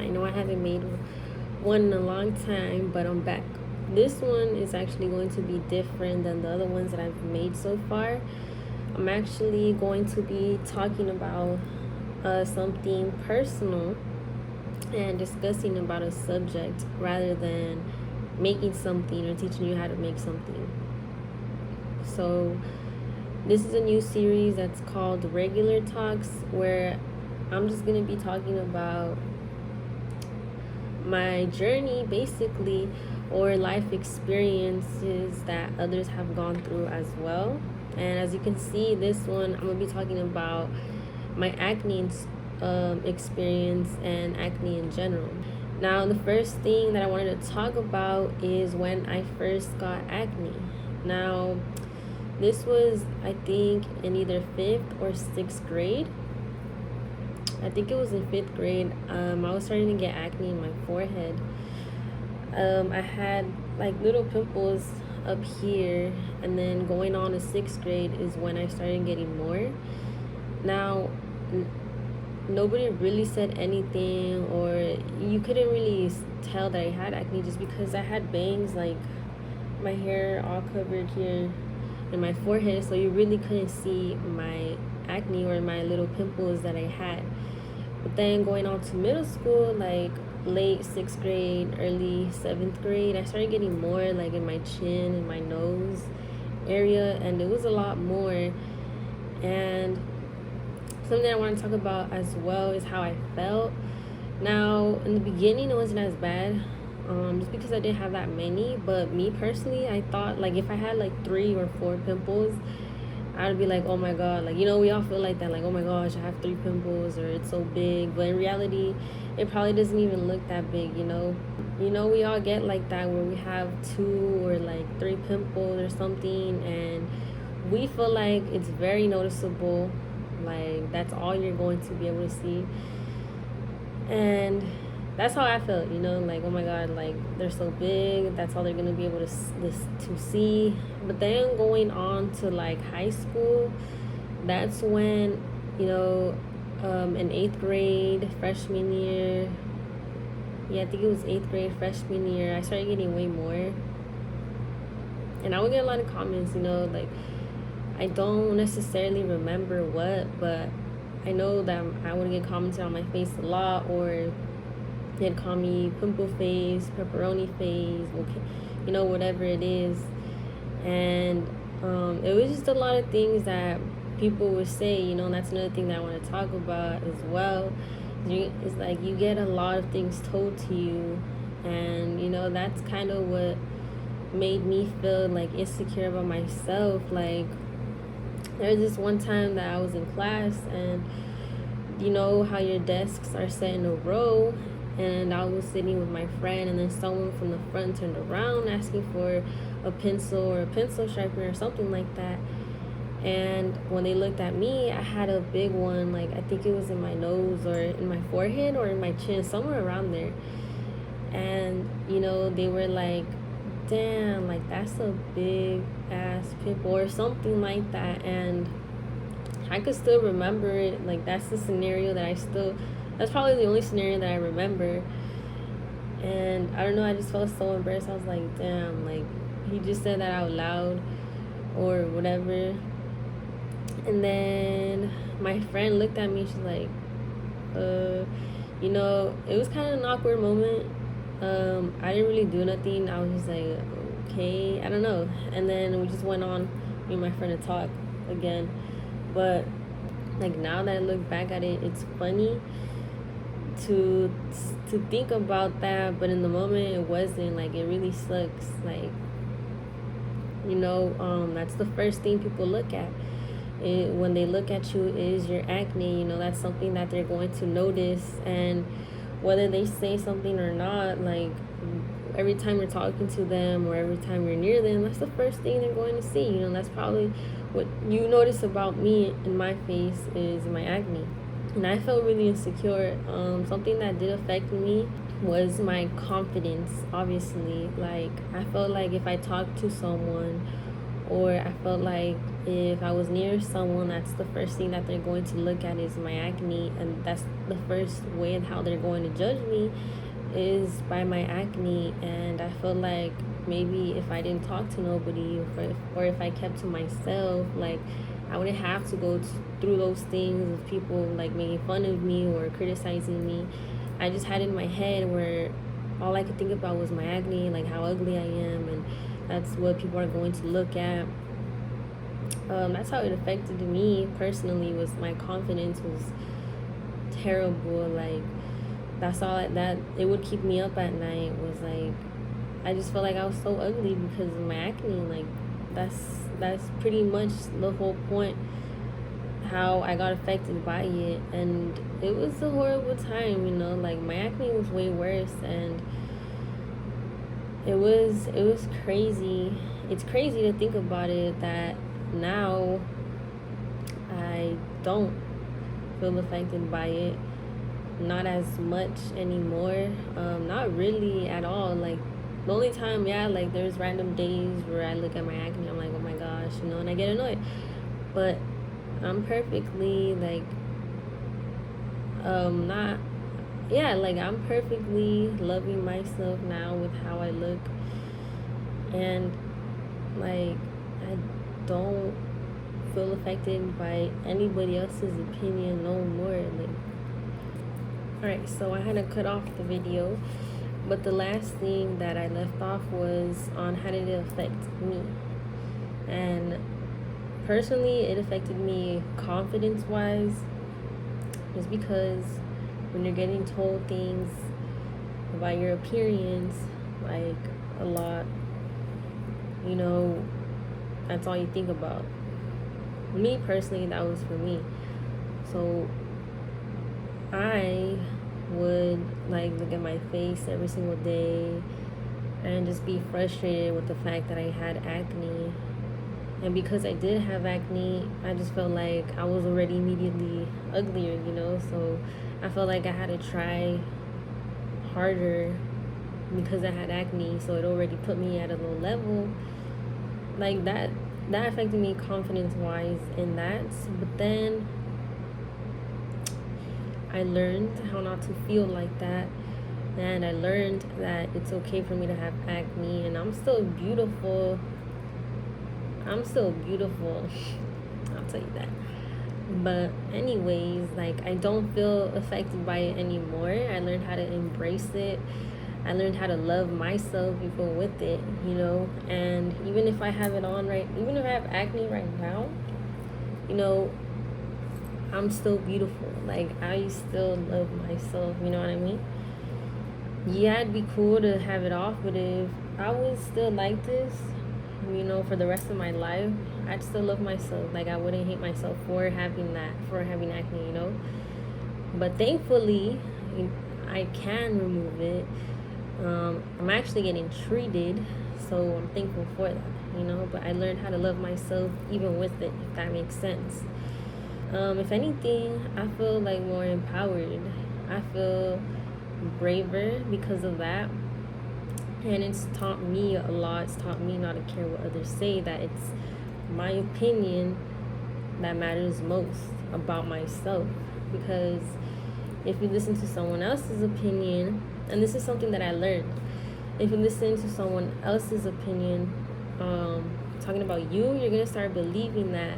I know I haven't made one in a long time, but I'm back. This one is actually going to be different than the other ones that I've made so far. I'm actually going to be talking about something personal and discussing about a subject rather than making something or teaching you how to make something. So this is a new series that's called Regular Talks, where I'm just going to be talking about my journey, basically, or life experiences that others have gone through as well. And as you can see, this one, I'm going to be talking about my acne experience and acne in general. Now, the first thing that I wanted to talk about is when I first got acne. Now, this was, I think, in either 5th or 6th grade. I think it was in 5th grade. I was starting to get acne in my forehead. I had like little pimples up here, and then going on to 6th grade is when I started getting more. Now, nobody really said anything, or you couldn't really tell that I had acne just because I had bangs, like my hair all covered here in my forehead, so you really couldn't see my acne or my little pimples that I had. But then going on to middle school, like late 6th grade, early 7th grade, I started getting more, like in my chin and my nose area, and it was a lot more. And something I want to talk about as well is how I felt. Now, in the beginning, it wasn't as bad, just because I didn't have that many. But me personally, I thought like if I had like 3 or 4 pimples, I would be like, oh my god, like, we all feel like that, like, oh my gosh, I have 3 pimples, or it's so big. But in reality, it probably doesn't even look that big. We all get like that, where we have 2 or like 3 pimples or something, and we feel like it's very noticeable, like that's all you're going to be able to see. And that's how I felt, like, oh my god, like they're so big, that's all they're gonna be able to see. But then going on to like high school, that's when, in 8th grade, freshman year, I think it was 8th grade, freshman year, I started getting way more. And I would get a lot of comments, like, I don't necessarily remember what, but I know that I would get commented on my face a lot, or they'd call me pimple face, pepperoni face, whatever it is. And it was just a lot of things that people would say, and that's another thing that I want to talk about as well. It's like you get a lot of things told to you, and that's kind of what made me feel like insecure about myself. Like, there was this one time that I was in class, and how your desks are set in a row, and I was sitting with my friend, and then someone from the front turned around asking for a pencil or a pencil sharpener or something like that. And when they looked at me, I had a big one, like I think it was in my nose or in my forehead or in my chin, somewhere around there. And they were like, damn, like that's a big ass pimple or something like that. And I could still remember it. Like, that's the scenario that's probably the only scenario that I remember. And I don't know, I just felt so embarrassed. I was like, damn, like he just said that out loud or whatever. And then my friend looked at me, she's like, it was kind of an awkward moment. I didn't really do nothing. I was just like, okay, I don't know. And then we just went on, me and my friend, to talk again. But like, now that I look back at it, it's funny to think about that, but in the moment it wasn't. Like, it really sucks. Like, that's the first thing people look at. When they look at you is your acne. That's something that they're going to notice, and whether they say something or not, like every time you're talking to them or every time you're near them, that's the first thing they're going to see. That's probably what you notice about me in my face is my acne. And I felt really insecure. Something that did affect me was my confidence, obviously. Like, I felt like if I talked to someone, or I felt like if I was near someone, that's the first thing that they're going to look at is my acne, and that's the first way and how they're going to judge me is by my acne. And I feel like maybe if I didn't talk to nobody, or if I kept to myself, like I wouldn't have to go through those things of people like making fun of me or criticizing me. I just had it in my head where all I could think about was my acne, like how ugly I am, and that's what people are going to look at. That's how it affected me personally. Was my confidence was terrible. Like that's all that it would keep me up at night, was like I just felt like I was so ugly because of my acne. Like that's pretty much the whole point, how I got affected by it. And it was a horrible time, you know, like my acne was way worse, and it was crazy. It's crazy to think about it, that now I don't feel affected by it, not as much anymore. Not really at all. Like the only time, yeah, like there's random days where I look at my acne, I'm like, oh my gosh, you know, and I get annoyed. But I'm perfectly like not yeah, like I'm perfectly loving myself now with how I look. And like I don't feel affected by anybody else's opinion no more. Like, alright, so I had to cut off the video, but the last thing that I left off was on how did it affect me. And personally, it affected me confidence wise, just because when you're getting told things about your appearance, like a lot, you know, that's all you think about. Me personally, that was for me. So I would like look at my face every single day and just be frustrated with the fact that I had acne. And because I did have acne, I just felt like I was already immediately uglier, you know. So I felt like I had to try harder because I had acne, so it already put me at a low level. Like that affected me confidence wise in that. But then I learned how not to feel like that, and I learned that it's okay for me to have acne, and I'm still beautiful. I'll tell you that. But anyways, like I don't feel affected by it anymore. I learned how to embrace it. I learned how to love myself even with it, you know. And even if I have it on even if I have acne right now, you know, I'm still beautiful. Like I still love myself, you know what I mean? Yeah, it'd be cool to have it off, but if I was still like this, you know, for the rest of my life, I'd still love myself. Like I wouldn't hate myself for having acne, you know. But thankfully, I can remove it. I'm actually getting treated, so I'm thankful for that, you know. But I learned how to love myself even with it, if that makes sense. If anything, I feel like more empowered. I feel braver because of that. And it's taught me a lot. It's taught me not to care what others say, that it's my opinion that matters most about myself. Because if you listen to someone else's opinion, and this is something that I learned, if you listen to someone else's opinion talking about you, you're going to start believing that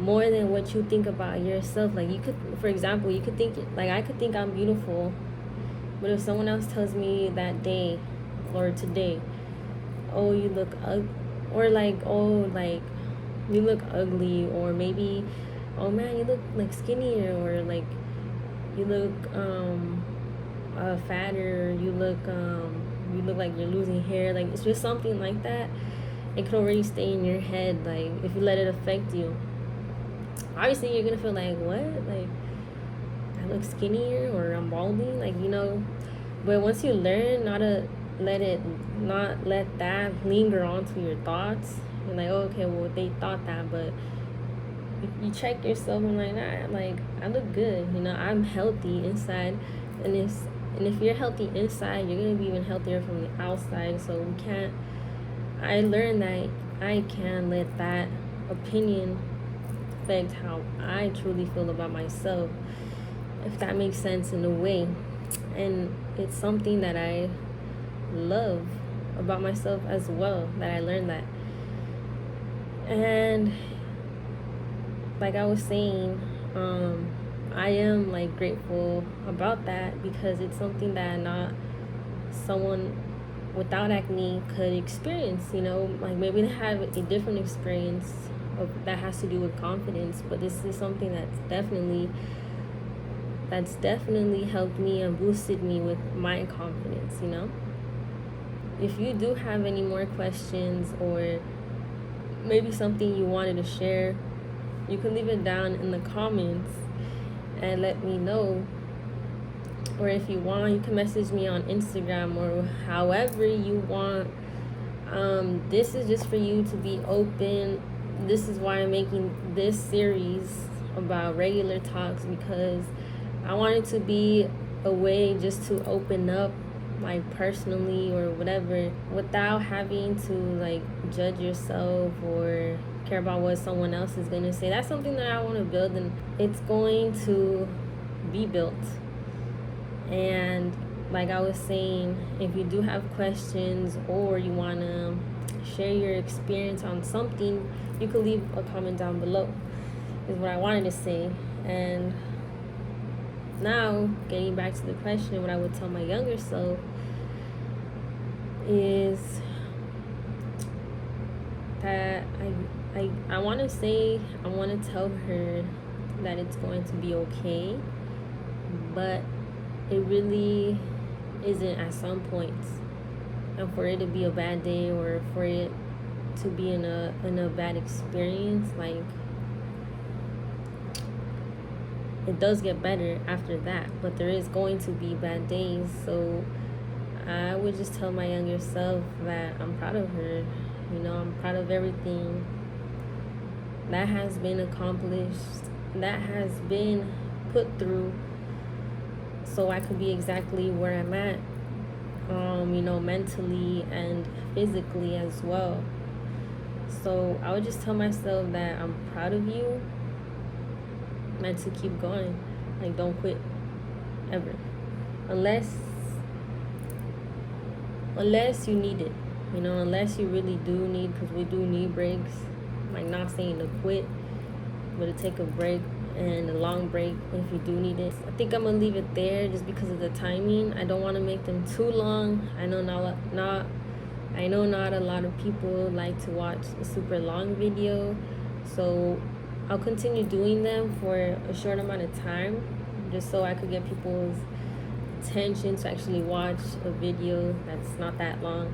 more than what you think about yourself. Like you could, for example, you could think, like I could think I'm beautiful, but if someone else tells me that day or today, oh, you look or like, oh, like you look ugly, or maybe, oh man, you look like skinnier, or like you look fatter, you look like you're losing hair, like it's just something like that, it could already stay in your head. Like if you let it affect you, obviously you're gonna feel like, what, like I look skinnier, or I'm balding, like, you know. But once you learn not to let that linger onto your thoughts, you're like, oh, okay, well they thought that, but you check yourself and like, nah, like I look good, you know, I'm healthy inside. And if you're healthy inside, you're gonna be even healthier from the outside. So I learned that I can let that opinion affect how I truly feel about myself, if that makes sense in a way. And it's something that I love about myself as well, that I learned that. And like I was saying, I am like grateful about that, because it's something that not someone without acne could experience. Like maybe they have a different experience that has to do with confidence, but this is something that's definitely helped me and boosted me with my confidence. If you do have any more questions, or maybe something you wanted to share, you can leave it down in the comments and let me know. Or if you want, you can message me on Instagram, or however you want. This is just for you to be open. This is why I'm making this series about regular talks, because I want it to be a way just to open up, like personally or whatever, without having to like judge yourself or care about what someone else is going to say. That's something that I want to build, and it's going to be built. And like I was saying, if you do have questions, or you want to share your experience on something, you can leave a comment down below, is what I wanted to say. And now, getting back to the question, what I would tell my younger self is that I want to tell her that it's going to be okay, but it really isn't at some points. And for it to be a bad day, or for it to be in a bad experience, like, it does get better after that, but there is going to be bad days. So I would just tell my younger self that I'm proud of her. I'm proud of everything that has been accomplished, that has been put through, so I could be exactly where I'm at, mentally and physically as well. So I would just tell myself that I'm proud of you, and to keep going. Like, don't quit ever, unless you need it, unless you really do need, because we do need breaks. Like, not saying to quit, but to take a break, and a long break if you do need it. I think I'm gonna leave it there, just because of the timing. I don't want to make them too long. I know not a lot of people like to watch a super long video, so I'll continue doing them for a short amount of time, just so I could get people's attention to actually watch a video that's not that long.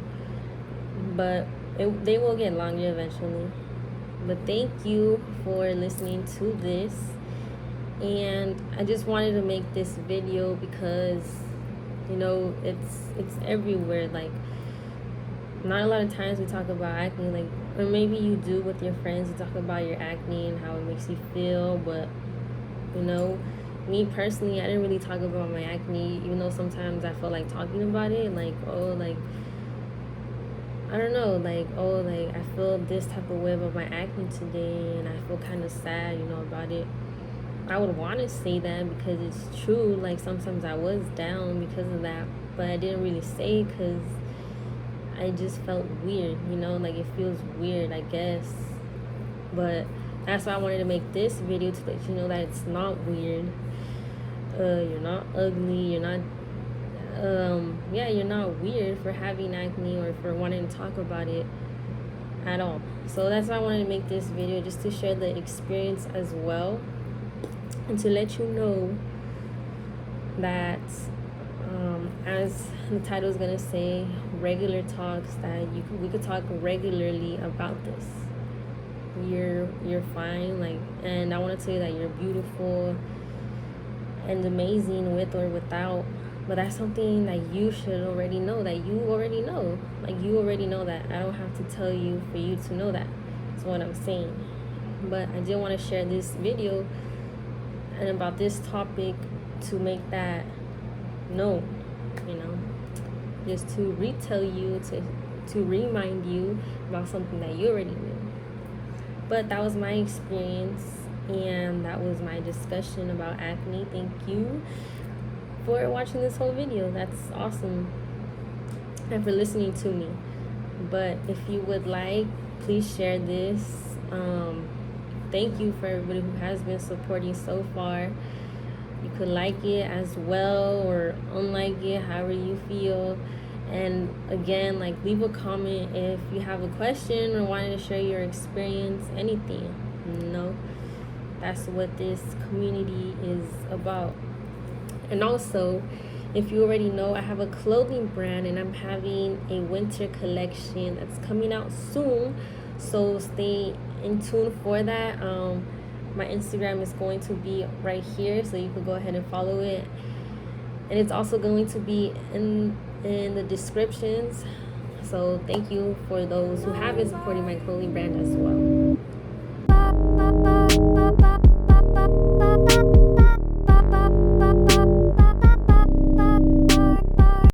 But they will get longer eventually. But thank you for listening to this. And I just wanted to make this video because, it's everywhere. Like, not a lot of times we talk about acne, like, or maybe you do with your friends, you talk about your acne and how it makes you feel, but me personally, I didn't really talk about my acne, even though sometimes I feel like talking about it, like, I don't know, I feel this type of way about my acne today, and I feel kind of sad, about it. I would want to say that because it's true. Like, sometimes I was down because of that, but I didn't really say, because I just felt weird, like, it feels weird, I guess. But that's why I wanted to make this video, to let you know that it's not weird. You're not ugly, you're not you're not weird for having acne or for wanting to talk about it at all. So that's why I wanted to make this video, just to share the experience as well, and to let you know that as the title is gonna say, regular talks, that we could talk regularly about this. You're fine, like, and I want to tell you that you're beautiful and amazing with or without. But that's something that you should already know, that you already know. Like, you already know that. I don't have to tell you for you to know that. That's what I'm saying. But I did want to share this video and about this topic to make that known, just to retell you, to remind you about something that you already knew. But that was my experience, and that was my discussion about acne. Thank you for watching this whole video. That's awesome. And for listening to me. But if you would like, please share this. Thank you for everybody who has been supporting so far. You could like it as well or unlike it, however you feel. And again, like, leave a comment if you have a question or wanted to share your experience, anything. That's what this community is about. And also, if you already know, I have a clothing brand and I'm having a winter collection that's coming out soon. So stay in tune for that. My Instagram is going to be right here, so you can go ahead and follow it. And it's also going to be in the descriptions. So thank you for those who have been supporting my clothing brand as well.